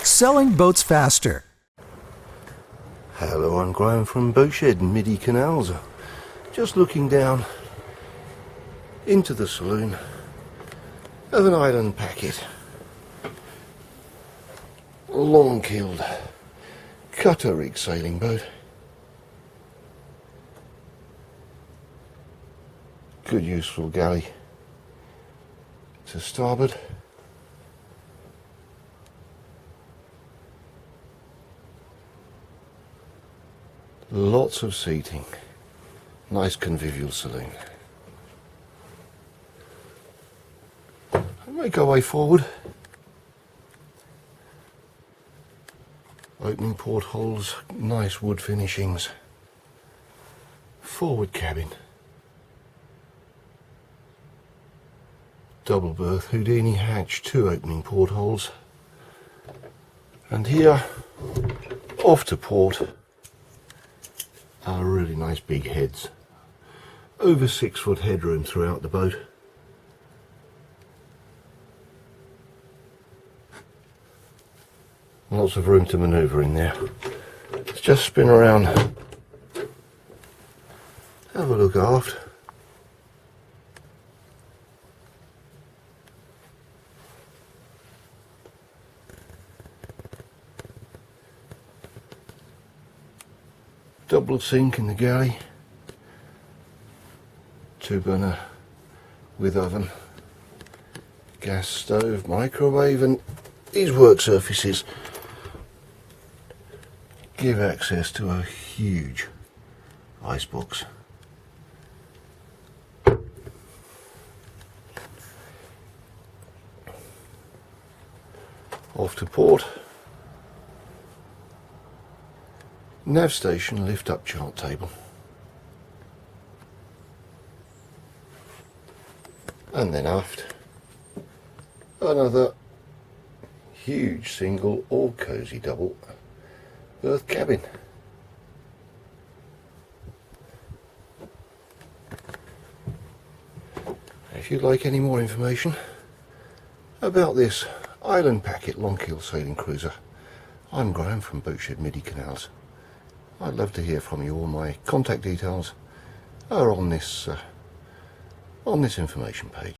selling boats faster. Hello, I'm Graham from Boatshed Midi Canals. Just looking down into the saloon of an island packet. A long-keeled cutter rig sailing boat. Good useful galley to starboard. Lots of seating. Nice convivial saloon. I make our way forward. Opening portholes, nice wood finishings. Forward cabin. Double berth Houdini hatch, 2 opening portholes. And here, off to port, are really nice big heads. Over 6 foot headroom throughout the boat. Lots of room to manoeuvre in there. Let's just spin around. Have a look aft. Double sink in the galley. 2-burner with oven. Gas stove, microwave, and these work surfaces give access to a huge icebox. Off to port. Nav station, lift up chart table. And then aft, another huge single or cosy double berth cabin. If you'd like any more information about this island packet long-keel sailing cruiser, I'm Graham from Boatshed Midi Canals. I'd love to hear from you. All my contact details are on this information page.